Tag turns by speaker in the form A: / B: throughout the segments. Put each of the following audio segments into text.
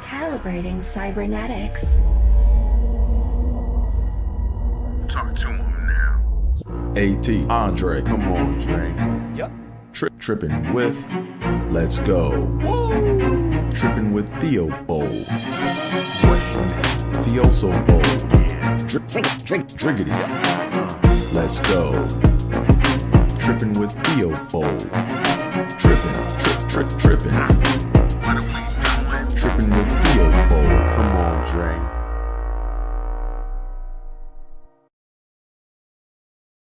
A: Calibrating cybernetics.
B: Talk to him now.
C: AT, Andre.
B: Come on, Dre.
C: Yep. Trippin with Let's Go. Woo! Trippin with Theobold.
B: What's your name?
C: Theo so bold.
B: Yeah.
C: Driggity. Let's go. Trippin with Theobold. Trippin.
B: What are we doing?
C: Trippin with Theobold.
B: Come on, Dre.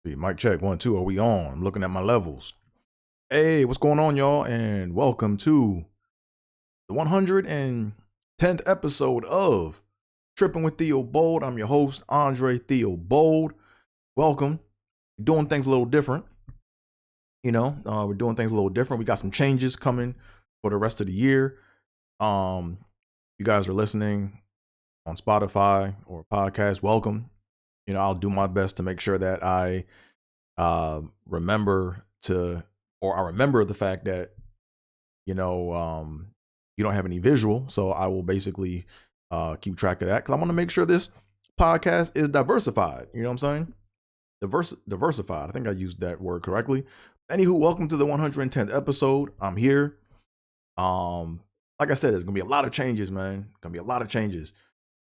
C: See, mic check 1 2. Are we on? I'm looking at my levels. Hey, what's going on, y'all? And welcome to the 110th episode of Trippin with Theobold. I'm your host, Andre Theobold. Welcome. We're doing things a little different. We're doing things a little different. We got some changes coming for the rest of the year. You guys are listening on Spotify or podcast. Welcome. I'll do my best to make sure that I remember the fact that, you don't have any visual. So I will basically keep track of that because I want to make sure this podcast is diversified. You know what I'm saying? Diversified. I think I used that word correctly. Anywho, welcome to the 110th episode. I'm here. Like I said, there's going to be a lot of changes, man. Going to be a lot of changes.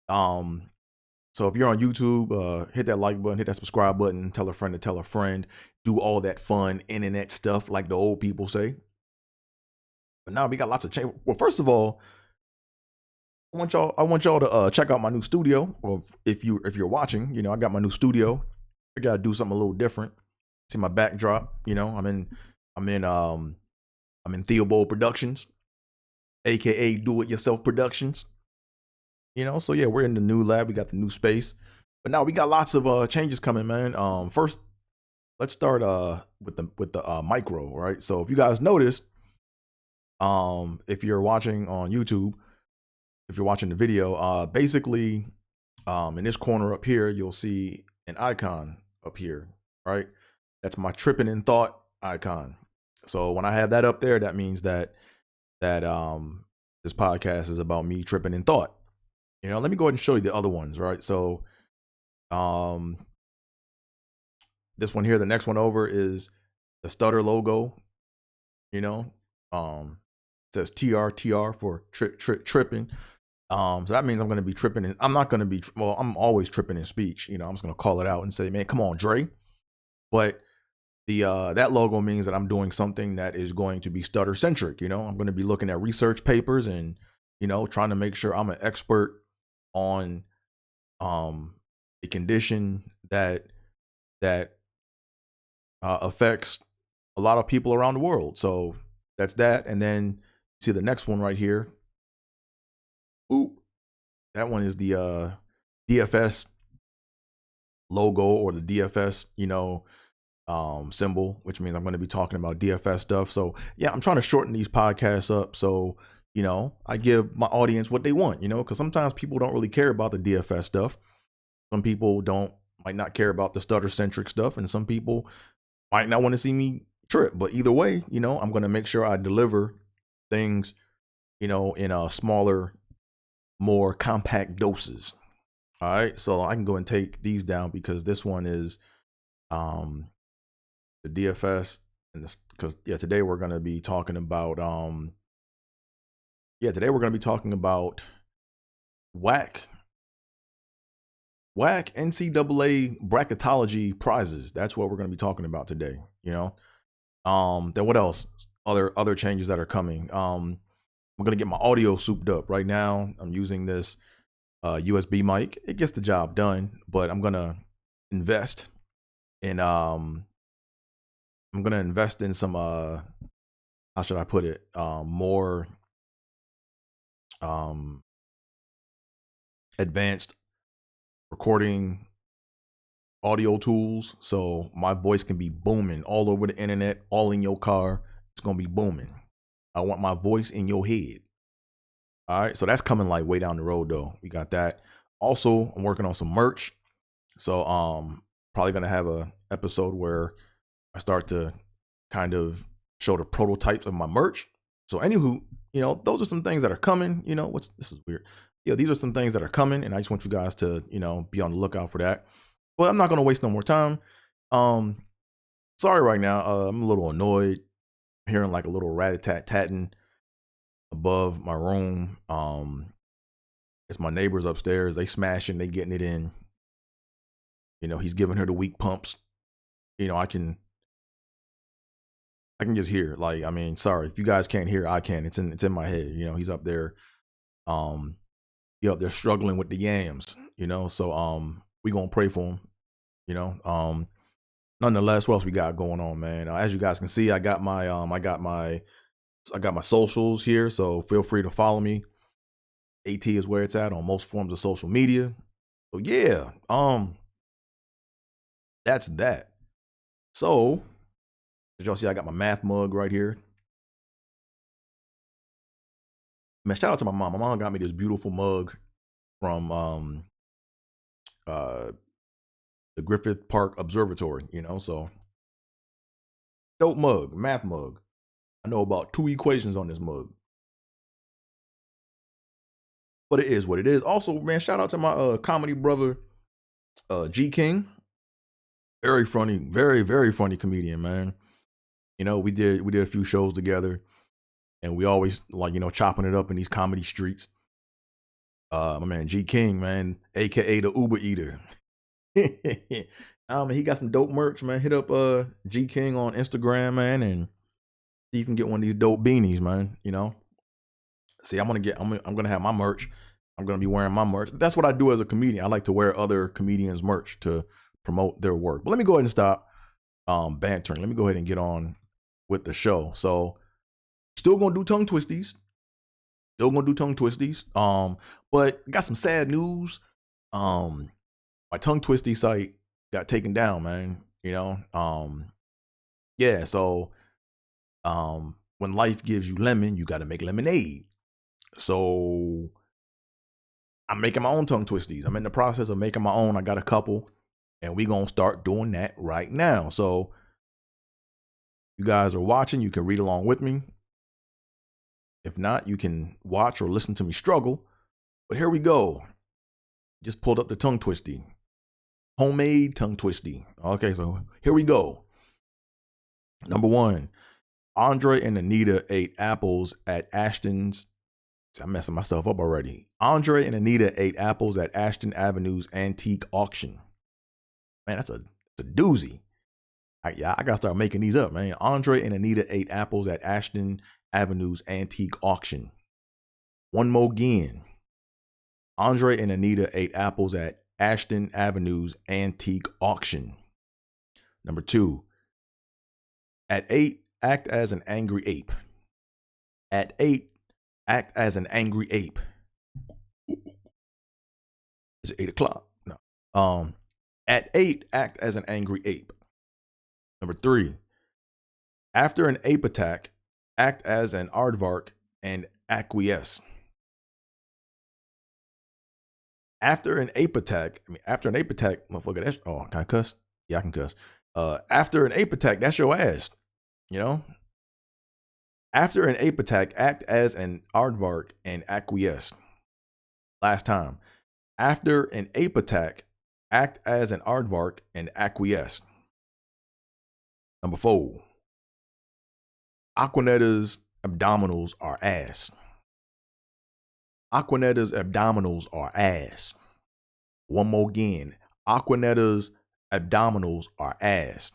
C: So if you're on YouTube, hit that like button, hit that subscribe button, tell a friend to tell a friend, do all that fun internet stuff like the old people say. But now we got lots of change. Well, first of all, I want y'all to check out my new studio. Or if you're watching, I got my new studio. I gotta do something a little different. See my backdrop. I'm in Theobold Productions, aka Do It Yourself Productions. So yeah, we're in the new lab. We got the new space, but now we got lots of changes coming, man. First, let's start with the micro, right? So if you guys noticed, if you're watching on YouTube, if you're watching the video, basically, in this corner up here, you'll see an icon up here, right? That's my Trippin in Thought icon. So when I have that up there, that means that this podcast is about me tripping in thought. Let me go ahead and show you the other ones, right? So, this one here, the next one over is the stutter logo. It says TR for tripping. So that means I'm going to be tripping. And I'm not going to be, I'm always tripping in speech. I'm just going to call it out and say, man, come on, Dre. But that logo means that I'm doing something that is going to be stutter centric. I'm going to be looking at research papers and, trying to make sure I'm an expert on a condition that affects a lot of people around the world. So that's that. And then see the next one right here. Ooh, that one is the DFS logo or the DFS, symbol, which means I'm going to be talking about DFS stuff. So yeah, I'm trying to shorten these podcasts up. So I give my audience what they want, because sometimes people don't really care about the DFS stuff. Some people might not care about the stutter centric stuff, and some people might not want to see me trip. But either way, I'm going to make sure I deliver things, in a smaller, more compact doses. All right. So I can go and take these down because this one is the DFS. And because today we're going to be talking about WAC NCAA Bracketology prizes. That's what we're going to be talking about today. Then what else? Other changes that are coming. I'm going to get my audio souped up. Right now, I'm using this USB mic. It gets the job done, but I'm going to invest in some how should I put it? More advanced recording audio tools, so my voice can be booming all over the internet, all in your car. It's gonna be booming. I want my voice in your head. All right, so that's coming like way down the road though. We got that. Also, I'm working on some merch, so probably gonna have a episode where I start to kind of show the prototypes of my merch. So anywho, those are some things that are coming. This is weird. Yeah, these are some things that are coming, and I just want you guys to, be on the lookout for that. But I'm not gonna waste no more time. Sorry right now. I'm a little annoyed hearing like a little rat-a-tat-tatting above my room. It's my neighbors upstairs. They smashing, they getting it in. He's giving her the weak pumps. I can just hear. Like, I mean, sorry if you guys can't hear, I can. It's in my head. He's up there. They're struggling with the yams. So we gonna pray for him. Nonetheless, what else we got going on, man? As you guys can see, I got my socials here, so feel free to follow me. AT is where it's at on most forms of social media. So yeah, that's that. So, as y'all see, I got my math mug right here. Man, shout out to my mom. My mom got me this beautiful mug from the Griffith Park Observatory, so dope mug, math mug. I know about 2 equations on this mug. But it is what it is. Also, man, shout out to my comedy brother, G King. Very funny, very, very funny comedian, man. We did a few shows together, and we always like, chopping it up in these comedy streets. My man G King, man, aka the Uber Eater. He got some dope merch, man. Hit up G King on Instagram, man, and you can get one of these dope beanies, man. See, I'm gonna have my merch. I'm gonna be wearing my merch. That's what I do as a comedian. I like to wear other comedians' merch to promote their work. But let me go ahead and stop bantering. Let me go ahead and get on with the show. So, still gonna do tongue twisties. But I got some sad news. My tongue twisty site got taken down, man. Yeah. So, when life gives you lemon, you got to make lemonade. So I'm making my own tongue twisties. I'm in the process of making my own. I got a couple, and we gonna start doing that right now. So you guys are watching, you can read along with me. If not, you can watch or listen to me struggle. But here we go. Just pulled up the tongue twisty. Homemade tongue twisty. Okay, so here we go. Number 1. Andre and Anita ate apples at Ashton's. I'm messing myself up already. Andre and Anita ate apples at Ashton Avenue's antique auction. Man, that's a doozy. I gotta start making these up, man. Andre and Anita ate apples at Ashton Avenue's antique auction. One more again. Andre and Anita ate apples at Ashton Avenue's antique auction. Number 2. At 8, act as an angry ape. At 8, act as an angry ape. Is it 8 o'clock? No. At 8, act as an angry ape. Number 3. After an ape attack, act as an aardvark and acquiesce. After an ape attack, motherfucker, can I cuss? Yeah, I can cuss. After an ape attack, that's your ass. After an ape attack, act as an aardvark and acquiesce. Last time. After an ape attack, act as an aardvark and acquiesce. Number 4. Aquanetta's abdominals are ass. Aquanetta's abdominals are ass. One more again. Aquanetta's abdominals are ass.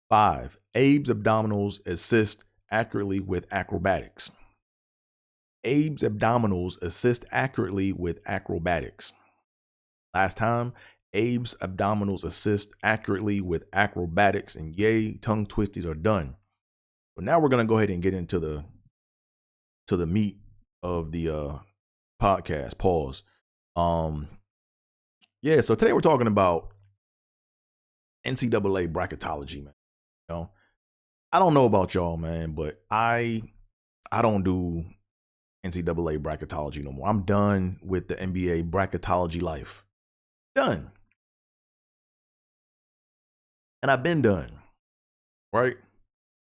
C: 5. Abe's abdominals assist accurately with acrobatics. Abe's abdominals assist accurately with acrobatics. Last time. Abe's abdominals assist accurately with acrobatics, and yay, tongue twisties are done. But now we're gonna go ahead and get into the meat of the podcast. Pause. Yeah. So today we're talking about NCAA bracketology, man. I don't know about y'all, man, but I don't do NCAA bracketology no more. I'm done with the NBA bracketology life. Done. And I've been done. Right?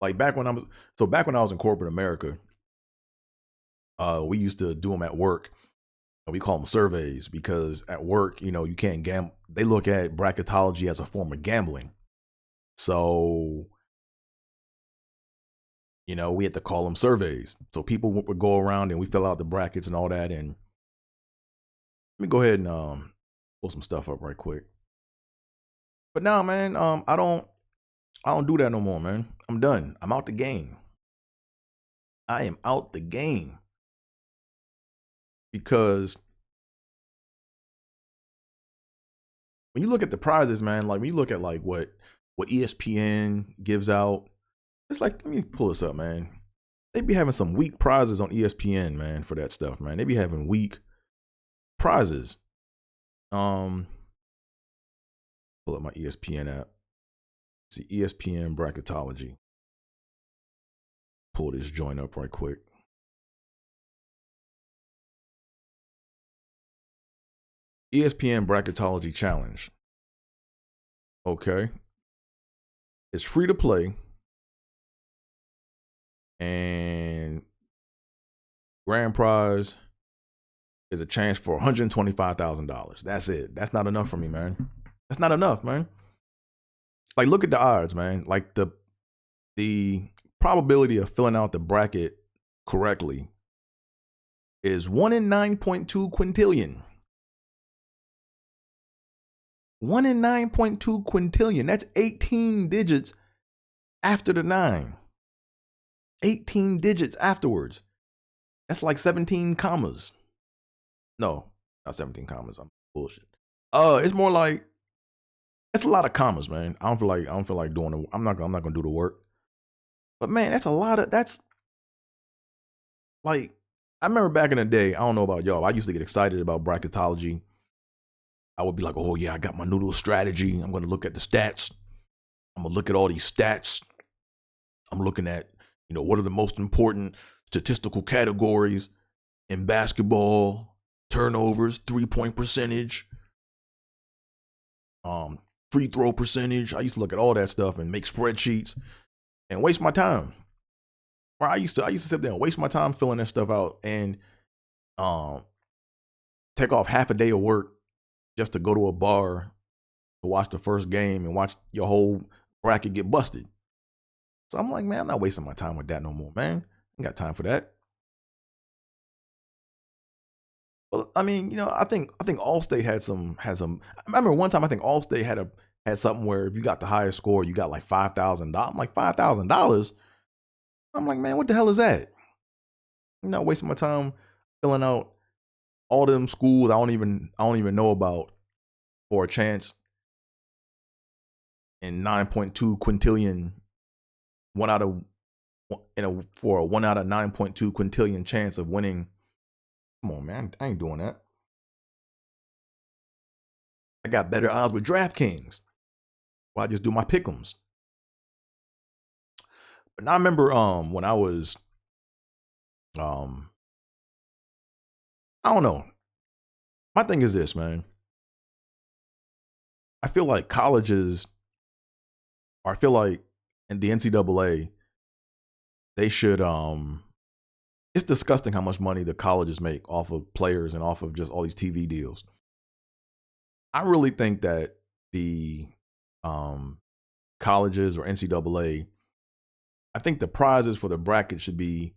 C: Like back when I was in corporate America, We used to do them at work, and we call them surveys because at work, you can't gamble. They look at bracketology as a form of gambling. So, we had to call them surveys. So people would go around and we fill out the brackets and all that. And let me go ahead and pull some stuff up right quick. But now, man, I don't do that no more, man. I'm done. I'm out the game. I am out the game. Because when you look at the prizes, man, like when you look at like what ESPN gives out, it's like, let me pull this up, man. They be having some weak prizes on ESPN, man, for that stuff, man. They be having weak prizes. Pull up my ESPN app. See ESPN Bracketology. Pull this joint up right quick. ESPN Bracketology Challenge. Okay. It's free to play. And grand prize is a chance for $125,000. That's it. That's not enough for me, man. That's not enough, man. Like, look at the odds, man. Like the probability of filling out the bracket correctly is 1 in 9.2 quintillion. 1 in 9.2 quintillion. That's 18 digits after the 9. 18 digits afterwards. That's like 17 commas. No, not 17 commas. I'm bullshit. It's more like, it's a lot of commas, man. I don't feel like doing it. I'm not gonna do the work. But man, that's like, I remember back in the day, I don't know about y'all, I used to get excited about bracketology. I would be like, oh yeah, I got my new little strategy. I'm gonna look at the stats. I'm gonna look at all these stats. I'm looking at, what are the most important statistical categories in basketball: turnovers, 3-point percentage, free throw percentage. I used to look at all that stuff and make spreadsheets and waste my time. Or I used to sit there and waste my time filling that stuff out and take off half a day of work just to go to a bar to watch the first game and watch your whole bracket get busted. So I'm like, man, I'm not wasting my time with that no more, man. I ain't got time for that. Well, I mean, I think Allstate had some. I remember one time I think Allstate had something where if you got the highest score, you got like $5,000. I'm like, $5,000. I'm like, man, what the hell is that? I'm not wasting my time filling out all them schools I don't even know about for a chance in 9.2 quintillion. For a 1 out of 9.2 quintillion chance of winning. Come on, man, I ain't doing that. I got better odds with DraftKings. Well, I just do my pick'ems. But now I remember when I was I don't know. My thing is this, man. I feel like colleges, or I feel like in the NCAA, they should it's disgusting how much money the colleges make off of players and off of just all these TV deals. I really think that the colleges or NCAA, I think the prizes for the bracket should be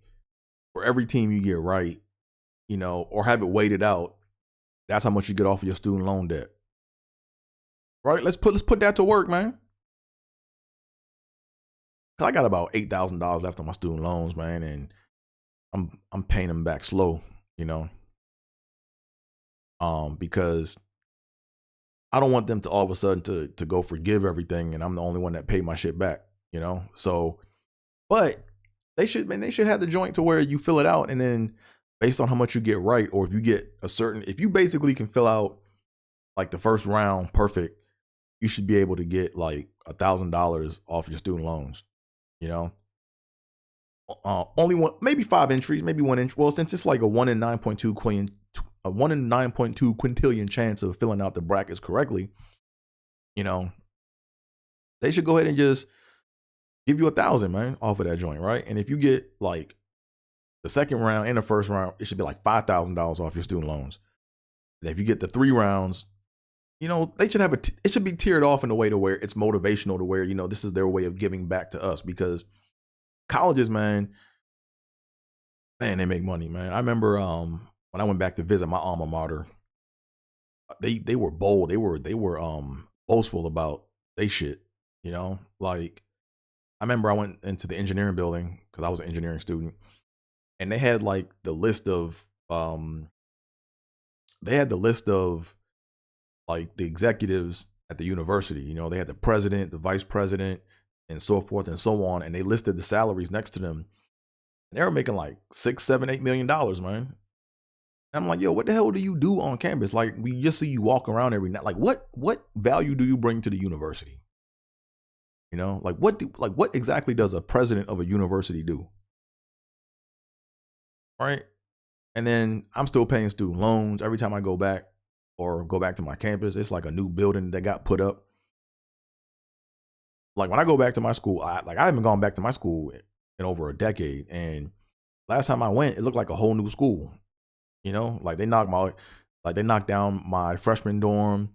C: for every team you get right, or have it weighted out. That's how much you get off of your student loan debt. Right? Let's put that to work, man. Cause I got about $8,000 left on my student loans, man, and I'm paying them back slow, because I don't want them to all of a sudden to go forgive everything and I'm the only one that paid my shit back, So, but they should have the joint to where you fill it out and then based on how much you get right, or if you get if you basically can fill out like the first round perfect, you should be able to get like $1,000 off your student loans, only one, maybe 5 entries, maybe 1 inch. Well, since it's like a 1 in 9.2 quintillion chance of filling out the brackets correctly, they should go ahead and just give you $1,000, man, off of that joint, right? And if you get like the second round and the first round, it should be like $5,000 off your student loans. And if you get the 3 rounds, they should have it should be tiered off in a way to where it's motivational, to where, this is their way of giving back to us, because colleges, man, they make money, man. I remember when I went back to visit my alma mater, they were bold. They were boastful about they shit, like I remember I went into the engineering building because I was an engineering student, and they had like the list of like the executives at the university. They had the president, the vice president, and so forth and so on, and they listed the salaries next to them. And they were making like $6, $7, $8 million, man. And I'm like, yo, what the hell do you do on campus? Like, we just see you walk around every night. Like, what value do you bring to the university? Like what exactly does a president of a university do? Right? And then I'm still paying student loans every time I go back to my campus. It's like a new building that got put up. Like when I go back to my school, I haven't gone back to my school in over a decade. And last time I went, it looked like a whole new school. Like they knocked down my freshman dorm.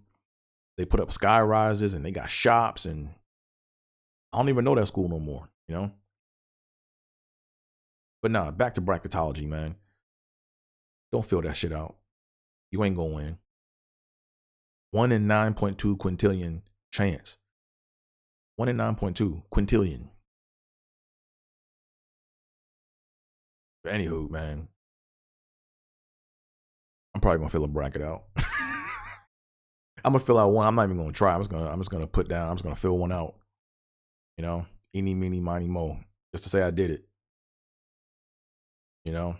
C: They put up sky rises and they got shops, and I don't even know that school no more, But nah, back to bracketology, man. Don't fill that shit out. You ain't gonna win. 1 in 9.2 quintillion chance. 1 in 9.2 quintillion. But anywho, man, I'm probably gonna fill a bracket out. I'm gonna fill out one. I'm not even gonna try. I'm just gonna put down. I'm just gonna fill one out. Eeny, meeny, miny, mo, just to say I did it. A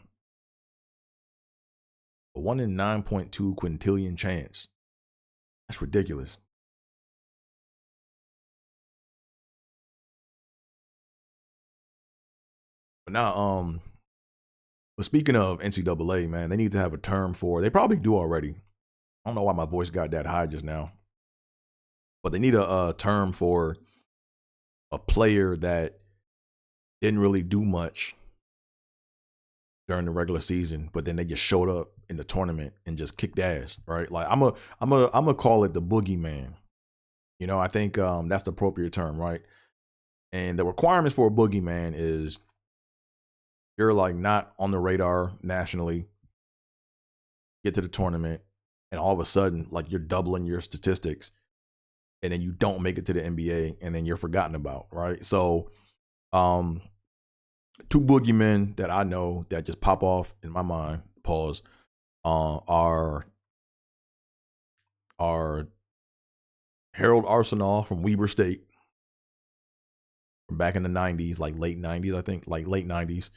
C: 1 in 9.2 quintillion chance. That's ridiculous. But now, but speaking of NCAA, man, they need to have a term for. They probably do already. I don't know why my voice got that high just now. But they need a term for a player that didn't really do much during the regular season, but then they just showed up in the tournament and just kicked ass, right? Like I'm gonna call it the boogeyman. I think that's the appropriate term, right? And the requirements for a boogeyman is you're like not on the radar nationally, get to the tournament, and all of a sudden, like you're doubling your statistics, and then you don't make it to the NBA, and then you're forgotten about, right? So, 2 boogeymen that I know that just pop off in my mind, pause, are Harold Arsenal from Weber State from back in the 90s, like late 90s, I think, like late 90s,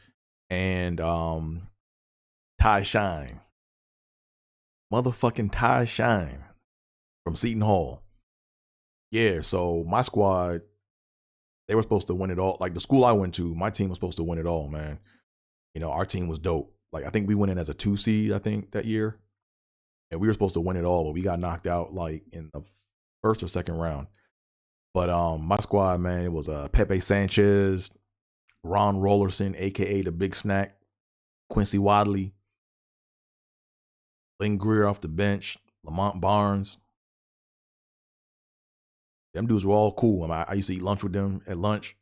C: and Ty Shine. Motherfucking Ty Shine from Seton Hall. Yeah, so my squad, they were supposed to win it all. Like the school I went to, my team was supposed to win it all, man. Our team was dope. Like I think we went in as a 2 seed, I think, that year. And we were supposed to win it all, but we got knocked out like in the first or second round. But my squad, man, it was Pepe Sanchez, Ron Rollerson, aka the Big Snack, Quincy Wadley, Lynn Greer off the bench, Lamont Barnes. Them dudes were all cool. I used to eat lunch with them at lunch.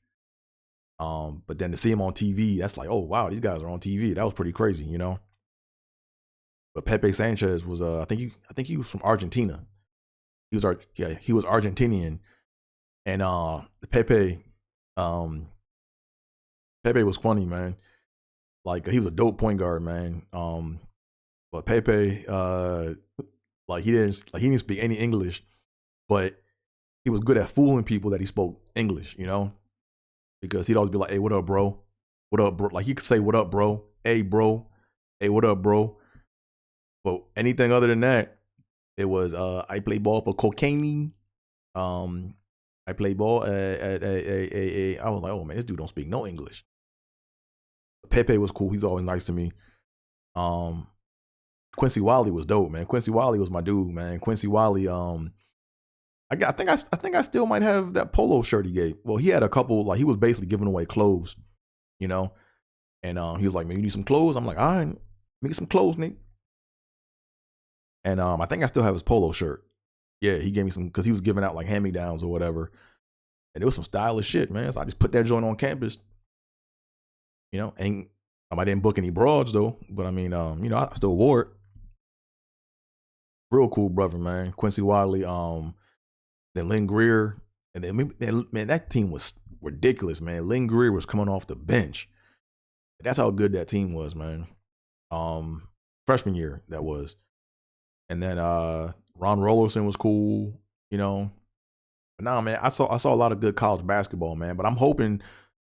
C: But then to see them on TV, that's like, oh wow, these guys are on TV. That was pretty crazy, But Pepe Sanchez was I think he was from Argentina. He was Argentinian, and Pepe was funny, man. Like he was a dope point guard, man. But Pepe he didn't speak any English, but he was good at fooling people that he spoke English, because he'd always be like, hey, what up, bro? What up, bro? Like he could say, what up, bro? Hey, bro. Hey, what up, bro? But anything other than that, it was I play ball for cocaine. I play ball I was like, oh man, this dude don't speak no English. Pepe was cool. He's always nice to me. Quincy Wiley was dope, man. Quincy Wiley was my dude, man. Quincy Wiley, I think I still might have that polo shirt he gave. Well, he had a couple, like he was basically giving away clothes, And he was like, man, you need some clothes? I'm like, all right, make me some clothes, Nick. And I think I still have his polo shirt. Yeah, he gave me some, because he was giving out like hand-me-downs or whatever. And it was some stylish shit, man. So I just put that joint on campus. You know, and I didn't book any broads though. But I mean, you know, I still wore it. Real cool brother, man. Quincy Wadley, then Lynn Greer. And then, man, that team was ridiculous, man. Lynn Greer was coming off the bench. That's how good that team was, man. Freshman year, that was. And then Ron Rollerson was cool, you know. But nah, man, I saw a lot of good college basketball, man. But I'm hoping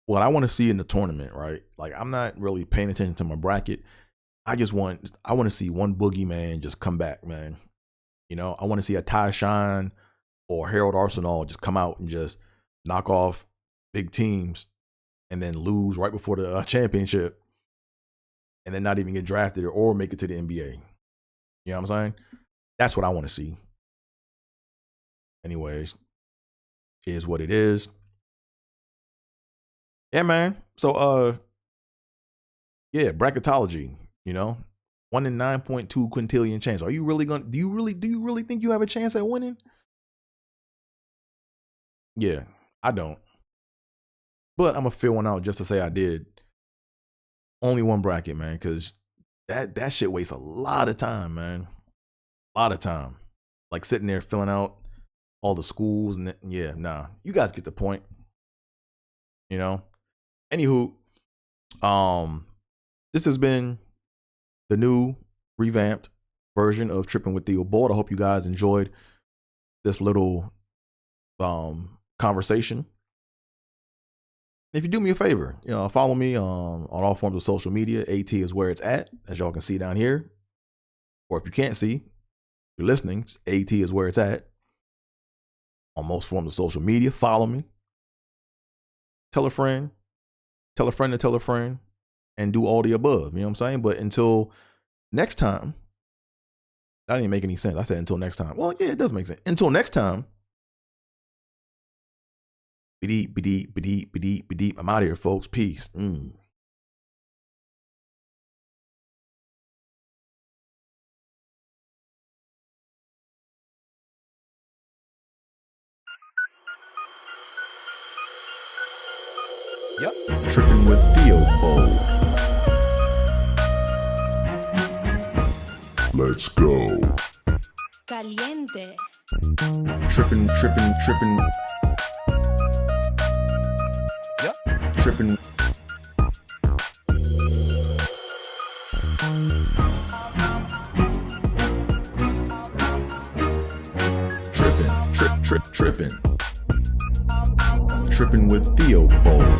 C: what I want to see in the tournament, right? Like, I'm not really paying attention to my bracket. I want to see one boogeyman just come back, man. You know, I want to see a Ty Shine or Harold Arsenal just come out and just knock off big teams and then lose right before the championship and then not even get drafted or make it to the NBA. You know what I'm saying? That's what I want to see. Anyways, is what it is. Yeah, man. So, yeah, bracketology, you know, 1 in 9.2 quintillion chance. Are you really do you really think you have a chance at winning? Yeah, I don't. But I'm gonna fill one out just to say I did. Only one bracket, man, because that shit wastes a lot of time, man. A lot of time. Like sitting there filling out all the schools and yeah, nah. You guys get the point. You know? Anywho, this has been the new revamped version of Trippin' with Theobold. I hope you guys enjoyed this little conversation. If you do me a favor, you know, follow me on all forms of social media. AT is where it's at, as y'all can see down here. Or if you can't see, if you're listening, AT is where it's at. On most forms of social media, follow me. Tell a friend. Tell a friend to tell a friend. And do all the above. You know what I'm saying? But until next time, that didn't make any sense. I said until next time. Well, yeah, it does make sense. Until next time. Bedeep. I'm out of here, folks. Peace. Yep. Trippin' with Theobold.
B: Let's go.
D: Caliente.
C: Trippin'. Yep. Trippin'. Trippin'. Trippin' with Theobold.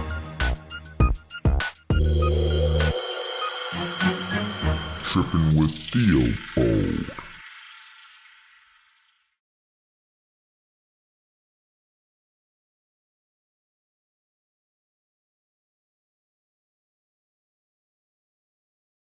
B: Trippin' with Theobold.